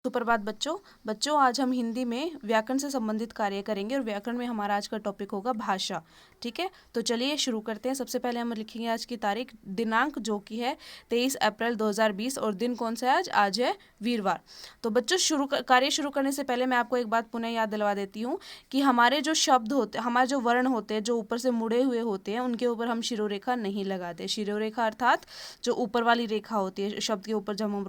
सुप्रभात बच्चों आज हम हिंदी में व्याकरण से संबंधित कार्य करेंगे और व्याकरण में हमारा आज का टॉपिक होगा भाषा। ठीक है, तो चलिए शुरू करते हैं। सबसे पहले हम लिखेंगे आज की तारीख, दिनांक जो कि है 23 अप्रैल 2020 और दिन कौन सा है आज है वीरवार। तो बच्चों कार्य शुरू करने से पहले मैं आपको एक बात पुनः याद दिलवा देती हूँ कि हमारे जो शब्द होते, हमारे जो वर्ण होते हैं जो ऊपर से मुड़े हुए होते हैं उनके ऊपर हम शिरोरेखा नहीं लगाते। शिरोरेखा अर्थात जो ऊपर वाली रेखा होती है शब्द के ऊपर जब हम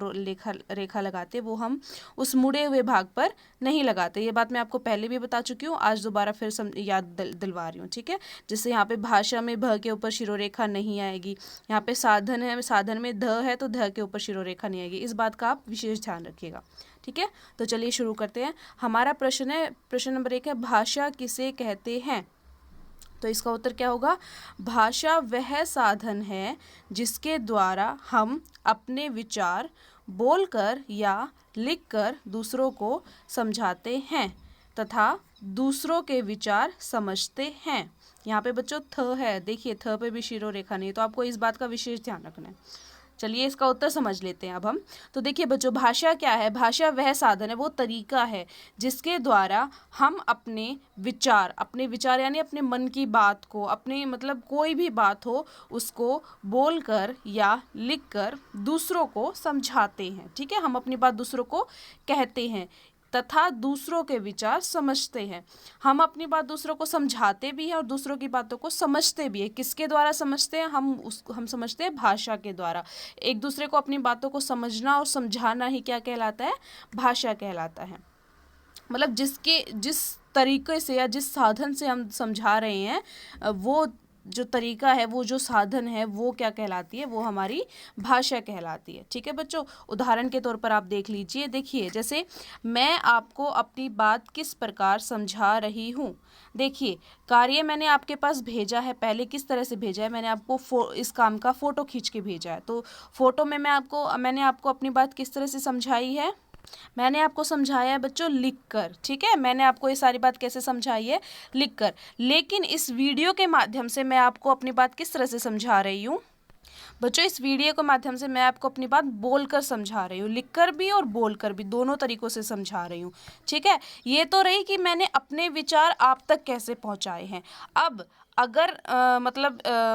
रेखा लगाते वो हम उस मुड़े हुए भाग पर नहीं लगाते। ये बात मैं आपको पहले भी बता चुकी हूँ, आज दोबारा फिर याद दिलवा रही हूँ। ठीक है, जैसे यहाँ पे भाषा में भ के ऊपर शिरोरेखा नहीं आएगी, यहाँ पे साधन है, साधन में ध है तो ध के ऊपर शिरोरेखा नहीं आएगी। इस बात का आप विशेष ध्यान रखिएगा। ठीक है, तो चलिए शुरू करते हैं। हमारा प्रश्न है, प्रश्न नंबर 1 है, भाषा किसे कहते हैं? तो इसका उत्तर क्या होगा? भाषा वह साधन है जिसके द्वारा हम अपने विचार बोलकर या लिखकर दूसरों को समझाते हैं तथा दूसरों के विचार समझते हैं। यहाँ पे बच्चों थ है, देखिए थ पे भी शिरोरेखा नहीं, तो आपको इस बात का विशेष ध्यान रखना है। चलिए इसका उत्तर समझ लेते हैं अब हम। तो देखिए बच्चों, भाषा क्या है? भाषा वह साधन है, वो तरीका है जिसके द्वारा हम अपने विचार यानी अपने मन की बात को, अपने मतलब कोई भी बात हो उसको बोलकर या लिखकर दूसरों को समझाते हैं। ठीक है, हम अपनी बात दूसरों को कहते हैं तथा दूसरों के विचार समझते हैं। हम अपनी बात दूसरों को समझाते भी हैं और दूसरों की बातों को समझते भी हैं। किसके द्वारा समझते हैं? हम समझते हैं भाषा के द्वारा। एक दूसरे को अपनी बातों को समझना और समझाना ही क्या कहलाता है? भाषा कहलाता है। मतलब जिस तरीके से या जिस साधन से हम समझा रहे हैं वो जो तरीका है, वो जो साधन है, वो क्या कहलाती है? वो हमारी भाषा कहलाती है। ठीक है बच्चों, उदाहरण के तौर पर आप देख लीजिए। देखिए जैसे मैं आपको अपनी बात किस प्रकार समझा रही हूँ। देखिए कार्य मैंने आपके पास भेजा है, पहले किस तरह से भेजा है? मैंने आपको इस काम का फ़ोटो खींच के भेजा है। तो फ़ोटो में मैंने आपको अपनी बात किस तरह से समझाई है? मैंने आपको समझाया है बच्चों लिखकर। ठीक है, मैंने आपको ये सारी बात कैसे समझाई है? लिखकर। लेकिन इस वीडियो के माध्यम से मैं आपको अपनी बात किस तरह से समझा रही हूँ बच्चों? इस वीडियो के माध्यम से मैं आपको अपनी बात बोलकर समझा रही हूँ, लिखकर भी और बोलकर भी, दोनों तरीकों से समझा रही हूँ। ठीक है, ये तो रही कि मैंने अपने विचार आप तक कैसे पहुँचाए हैं। अब अगर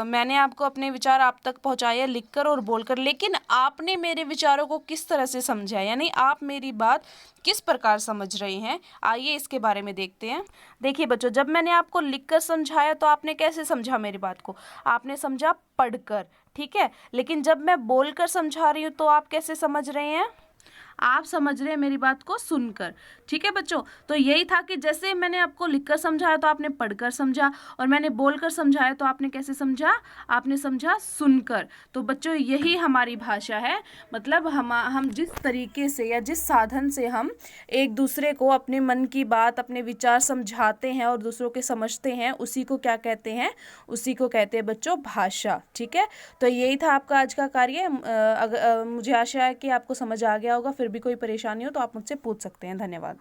मैंने आपको अपने विचार आप तक पहुँचाए लिखकर और बोलकर, लेकिन आपने मेरे विचारों को किस तरह से समझा, यानी आप मेरी बात किस प्रकार समझ रहे हैं, आइए इसके बारे में देखते हैं। देखिए बच्चों, जब मैंने आपको लिखकर समझाया तो आपने कैसे समझा मेरी बात को? आपने समझा पढ़कर। ठीक है, लेकिन जब मैं बोलकर समझा रही हूँ तो आप कैसे समझ रहे हैं? आप समझ रहे हैं मेरी बात को सुनकर। ठीक है बच्चों, तो यही था कि जैसे मैंने आपको लिखकर समझाया तो आपने पढ़कर समझा, और मैंने बोलकर समझाया तो आपने कैसे समझा? आपने समझा सुनकर। तो बच्चों यही हमारी भाषा है। मतलब हम जिस तरीके से या जिस साधन से हम एक दूसरे को अपने मन की बात, अपने विचार समझाते हैं और दूसरों के समझते हैं, उसी को क्या कहते हैं? उसी को कहते हैं बच्चों भाषा। ठीक है, तो यही था आपका आज का कार्य। मुझे आशा है कि आपको समझ आ गया होगा। फिर भी कोई परेशानी हो तो आप मुझसे पूछ सकते हैं। धन्यवाद।